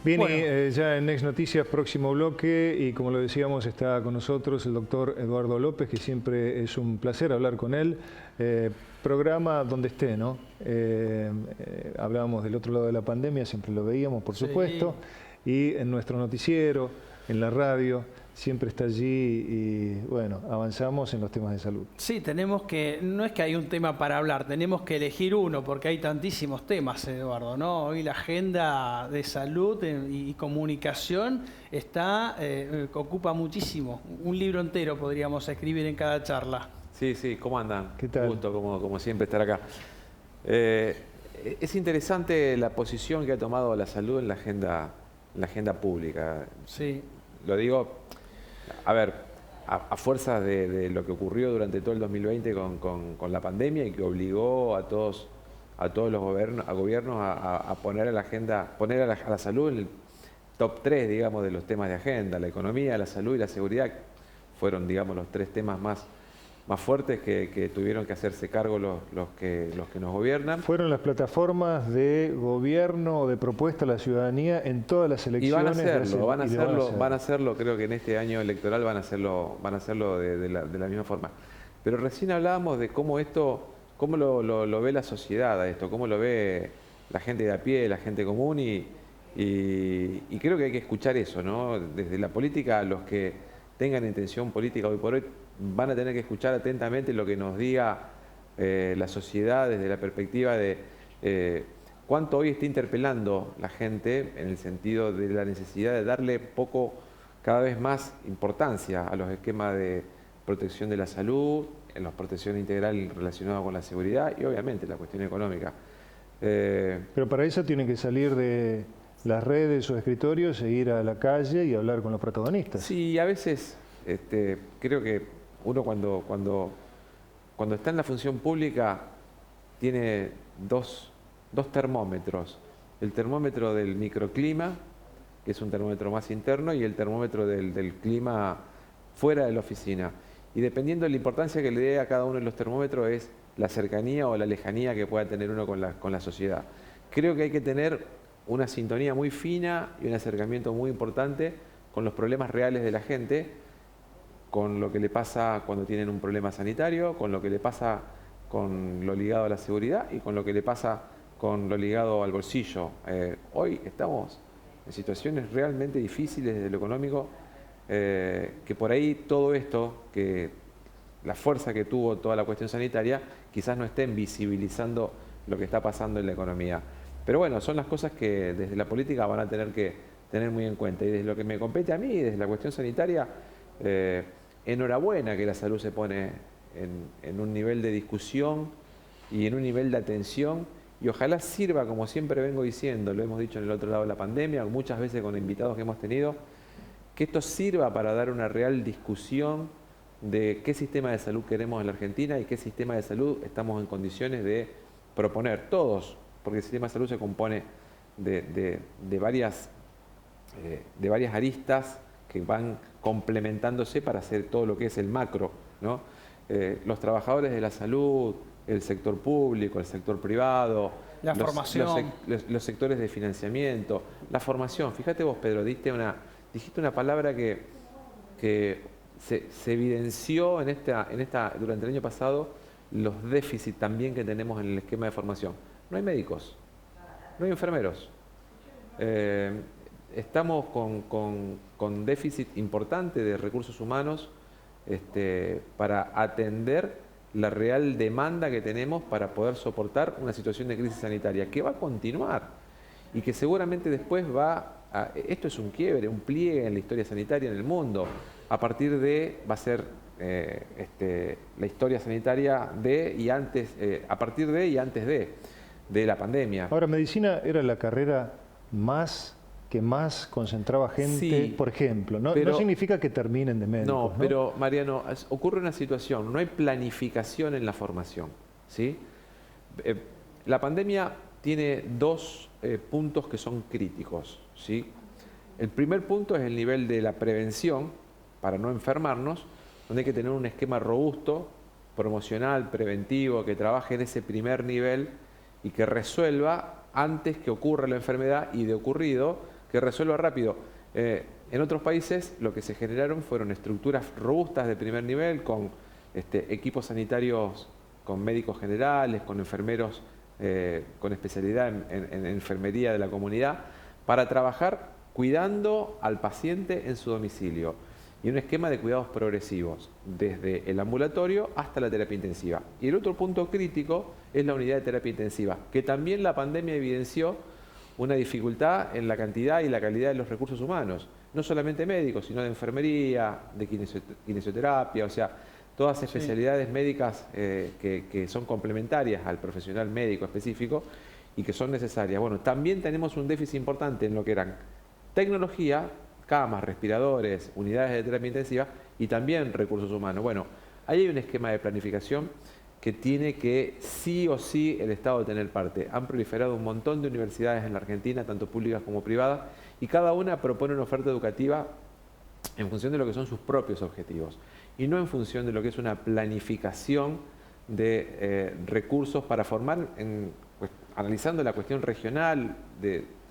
Bien, Bueno. y ya en Next Noticias, próximo bloque, y como lo decíamos, está con nosotros el doctor Eduardo López, que siempre es un placer hablar con él. Programa donde esté, ¿no? Hablábamos del otro lado de la pandemia, siempre lo veíamos, por supuesto, y en nuestro noticiero, en la radio, siempre está allí y, bueno, avanzamos en los temas de salud. Sí, tenemos que, no es que hay un tema para hablar, tenemos que elegir uno, porque hay tantísimos temas, Eduardo, ¿no? Hoy la agenda de salud y comunicación está, ocupa muchísimo. Un libro entero podríamos escribir en cada charla. Sí, sí, ¿cómo andan? ¿Qué tal? Un gusto, como siempre, estar acá. Es interesante la posición que ha tomado la salud en la agenda pública. Sí. Lo digo, a ver, a fuerza de lo que ocurrió durante todo el 2020 con la pandemia y que obligó a todos los gobiernos a poner a la agenda, poner a la salud en el top 3, digamos, de los temas de agenda. La economía, la salud y la seguridad fueron, digamos, los 3 temas más fuertes que tuvieron que hacerse cargo los que nos gobiernan. Fueron las plataformas de gobierno o de propuesta a la ciudadanía en todas las elecciones. Y van a hacerlo, creo que en este año electoral van a hacerlo de la misma forma. Pero recién hablábamos de cómo lo ve la sociedad a esto, cómo lo ve la gente de a pie, la gente común, y creo que hay que escuchar eso, ¿no? Desde la política, los que tengan intención política hoy por hoy van a tener que escuchar atentamente lo que nos diga la sociedad desde la perspectiva de cuánto hoy está interpelando la gente en el sentido de la necesidad de darle cada vez más importancia a los esquemas de protección de la salud, en la protección integral relacionada con la seguridad y obviamente la cuestión económica. Pero para eso tienen que salir de las redes o escritorios e ir a la calle y hablar con los protagonistas. Sí, a veces creo que uno cuando está en la función pública tiene dos termómetros. El termómetro del microclima, que es un termómetro más interno, y el termómetro del clima fuera de la oficina. Y dependiendo de la importancia que le dé a cada uno de los termómetros es la cercanía o la lejanía que pueda tener uno con la sociedad. Creo que hay que tener una sintonía muy fina y un acercamiento muy importante con los problemas reales de la gente, con lo que le pasa cuando tienen un problema sanitario, con lo que le pasa con lo ligado a la seguridad y con lo que le pasa con lo ligado al bolsillo. Hoy estamos en situaciones realmente difíciles desde lo económico, que por ahí todo esto, que la fuerza que tuvo toda la cuestión sanitaria, quizás no estén visibilizando lo que está pasando en la economía. Pero bueno, son las cosas que desde la política van a tener que tener muy en cuenta. Y desde lo que me compete a mí, desde la cuestión sanitaria, enhorabuena que la salud se pone en un nivel de discusión y en un nivel de atención, y ojalá sirva, como siempre vengo diciendo, lo hemos dicho en el otro lado de la pandemia, muchas veces con invitados que hemos tenido, que esto sirva para dar una real discusión de qué sistema de salud queremos en la Argentina y qué sistema de salud estamos en condiciones de proponer todos, porque el sistema de salud se compone de varias aristas que van complementándose para hacer todo lo que es el macro, ¿no? Los trabajadores de la salud, el sector público, el sector privado, la formación, los sectores de financiamiento, la formación. Fíjate vos, Pedro, dijiste una palabra que se evidenció durante el año pasado, los déficits también que tenemos en el esquema de formación. No hay médicos, no hay enfermeros. Estamos con déficit importante de recursos humanos para atender la real demanda que tenemos para poder soportar una situación de crisis sanitaria que va a continuar y que seguramente después esto es un quiebre, un pliegue en la historia sanitaria en el mundo. Va a ser la historia sanitaria a partir de y antes de la pandemia. Ahora, medicina era la carrera que más concentraba gente, sí, por ejemplo. No significa que terminen de médicos. No, pero Mariano, ocurre una situación, no hay planificación en la formación, ¿sí? La pandemia tiene dos puntos que son críticos, ¿sí? El primer punto es el nivel de la prevención, para no enfermarnos, donde hay que tener un esquema robusto, promocional, preventivo, que trabaje en ese primer nivel y que resuelva antes que ocurra la enfermedad y de ocurrido, que resuelva rápido. En otros países lo que se generaron fueron estructuras robustas de primer nivel con equipos sanitarios, con médicos generales, con enfermeros con especialidad en enfermería de la comunidad, para trabajar cuidando al paciente en su domicilio. Y un esquema de cuidados progresivos, desde el ambulatorio hasta la terapia intensiva. Y el otro punto crítico es la unidad de terapia intensiva, que también la pandemia evidenció una dificultad en la cantidad y la calidad de los recursos humanos, no solamente médicos, sino de enfermería, de kinesioterapia, o sea, todas especialidades médicas que son complementarias al profesional médico específico y que son necesarias. Bueno, también tenemos un déficit importante en lo que eran tecnología, camas, respiradores, unidades de terapia intensiva y también recursos humanos. Bueno, ahí hay un esquema de planificación que tiene que sí o sí el Estado tener parte. Han proliferado un montón de universidades en la Argentina, tanto públicas como privadas, y cada una propone una oferta educativa en función de lo que son sus propios objetivos y no en función de lo que es una planificación de recursos para formar, analizando la cuestión regional,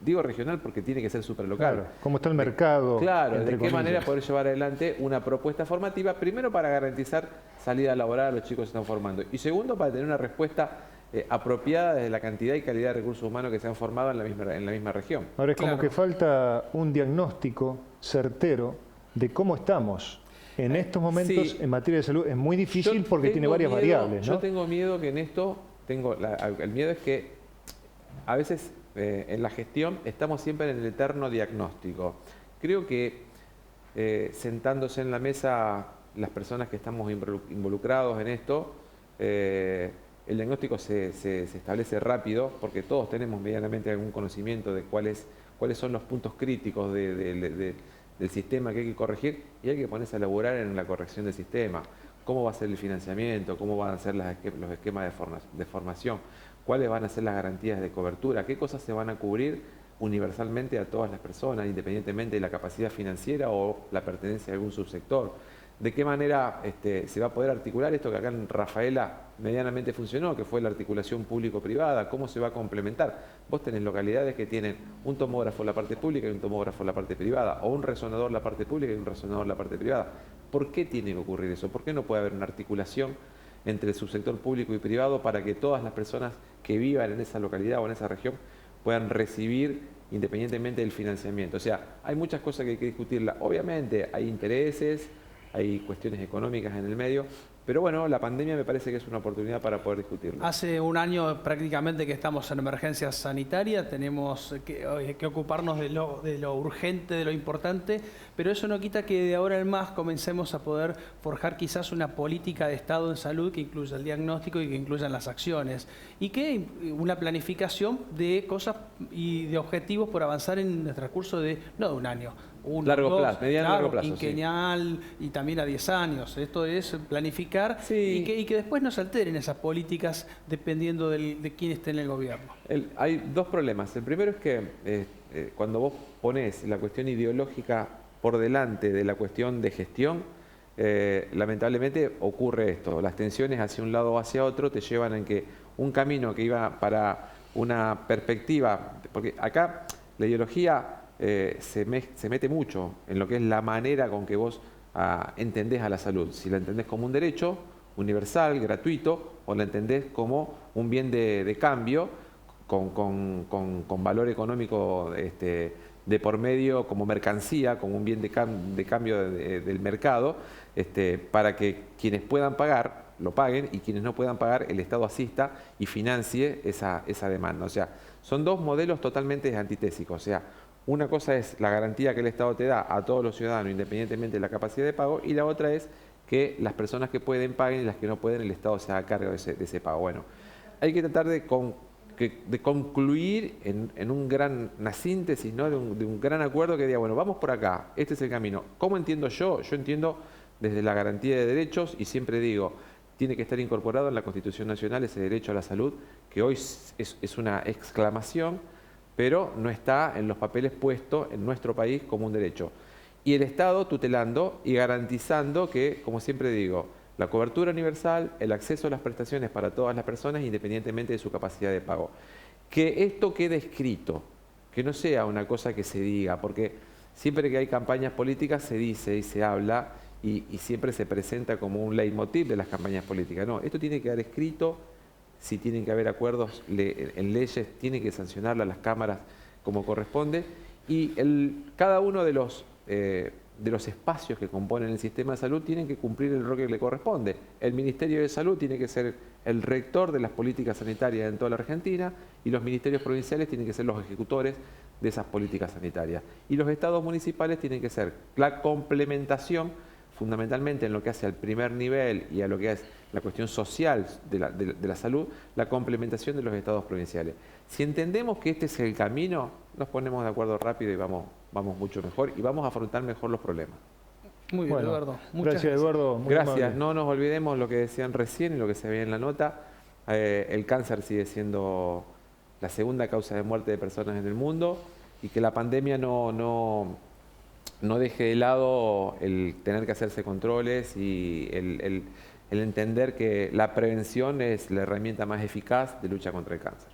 digo regional porque tiene que ser superlocal. Claro, cómo está el mercado. Claro, de qué manera poder llevar adelante una propuesta formativa, primero para garantizar salida laboral a los chicos que se están formando y segundo para tener una respuesta apropiada desde la cantidad y calidad de recursos humanos que se han formado en la misma región. Ahora es como que falta un diagnóstico certero de cómo estamos en estos momentos en materia de salud. Es muy difícil porque tiene varias variables, ¿no? Yo tengo miedo que en esto, el miedo es que a veces en la gestión estamos siempre en el eterno diagnóstico. Creo que sentándose en la mesa las personas que estamos involucrados en esto, el diagnóstico se establece rápido porque todos tenemos medianamente algún conocimiento de cuáles son los puntos críticos del sistema que hay que corregir y hay que ponerse a elaborar en la corrección del sistema. ¿Cómo va a ser el financiamiento? ¿Cómo van a ser los esquemas de formación? ¿Cuáles van a ser las garantías de cobertura? ¿Qué cosas se van a cubrir universalmente a todas las personas, independientemente de la capacidad financiera o la pertenencia a algún subsector? ¿De qué manera se va a poder articular esto que acá en Rafaela medianamente funcionó, que fue la articulación público-privada? ¿Cómo se va a complementar? Vos tenés localidades que tienen un tomógrafo en la parte pública y un tomógrafo en la parte privada, o un resonador en la parte pública y un resonador en la parte privada. ¿Por qué tiene que ocurrir eso? ¿Por qué no puede haber una articulación entre el subsector público y privado para que todas las personas que vivan en esa localidad o en esa región puedan recibir independientemente del financiamiento? O sea, hay muchas cosas que hay que discutirla. Obviamente hay intereses, hay cuestiones económicas en el medio, pero bueno, la pandemia me parece que es una oportunidad para poder discutirlo. Hace un año prácticamente que estamos en emergencia sanitaria, tenemos que ocuparnos de lo urgente, de lo importante, pero eso no quita que de ahora en más comencemos a poder forjar quizás una política de Estado en salud que incluya el diagnóstico y que incluya las acciones y que una planificación de cosas y de objetivos por avanzar en el transcurso de, no de un año, largo plazo, mediano largo plazo, quinquenal y también a 10 años. Esto es planificar y que después no se alteren esas políticas dependiendo de quién esté en el gobierno. Hay dos problemas. El primero es que cuando vos ponés la cuestión ideológica por delante de la cuestión de gestión, lamentablemente ocurre esto. Las tensiones hacia un lado o hacia otro te llevan en que un camino que iba para una perspectiva, porque acá la ideología se mete mucho en lo que es la manera con que vos entendés a la salud. Si la entendés como un derecho universal, gratuito, o la entendés como un bien de cambio con valor económico de por medio, como mercancía, como un bien de cambio del mercado, para que quienes puedan pagar lo paguen y quienes no puedan pagar el Estado asista y financie esa demanda. O sea, son dos modelos totalmente antitésicos. O sea, una cosa es la garantía que el Estado te da a todos los ciudadanos independientemente de la capacidad de pago y la otra es que las personas que pueden paguen y las que no pueden el Estado se haga cargo de ese pago. Bueno, hay que tratar de concluir en una síntesis, ¿no? de un gran acuerdo que diga, bueno, vamos por acá, este es el camino. ¿Cómo entiendo yo? Yo entiendo desde la garantía de derechos y siempre digo, tiene que estar incorporado en la Constitución Nacional ese derecho a la salud, que hoy es una exclamación, pero no está en los papeles puesto en nuestro país como un derecho. Y el Estado tutelando y garantizando que, como siempre digo, la cobertura universal, el acceso a las prestaciones para todas las personas independientemente de su capacidad de pago. Que esto quede escrito, que no sea una cosa que se diga, porque siempre que hay campañas políticas se dice y se habla y siempre se presenta como un leitmotiv de las campañas políticas. No, esto tiene que quedar escrito, si tienen que haber acuerdos en leyes, tienen que sancionarlas las cámaras como corresponde, y cada uno de los espacios que componen el sistema de salud tienen que cumplir el rol que le corresponde. El Ministerio de Salud tiene que ser el rector de las políticas sanitarias en toda la Argentina y los ministerios provinciales tienen que ser los ejecutores de esas políticas sanitarias. Y los estados municipales tienen que ser la complementación, fundamentalmente en lo que hace al primer nivel y a lo que es la cuestión social de la salud, la complementación de los estados provinciales. Si entendemos que este es el camino, nos ponemos de acuerdo rápido y vamos mucho mejor y vamos a afrontar mejor los problemas. Muy bien, Bueno, Eduardo. Muchas gracias, Eduardo. Muy Gracias. amable. No nos olvidemos lo que decían recién y lo que se veía en la nota. El cáncer sigue siendo la segunda causa de muerte de personas en el mundo y que la pandemia no deje de lado el tener que hacerse controles y el entender que la prevención es la herramienta más eficaz de lucha contra el cáncer.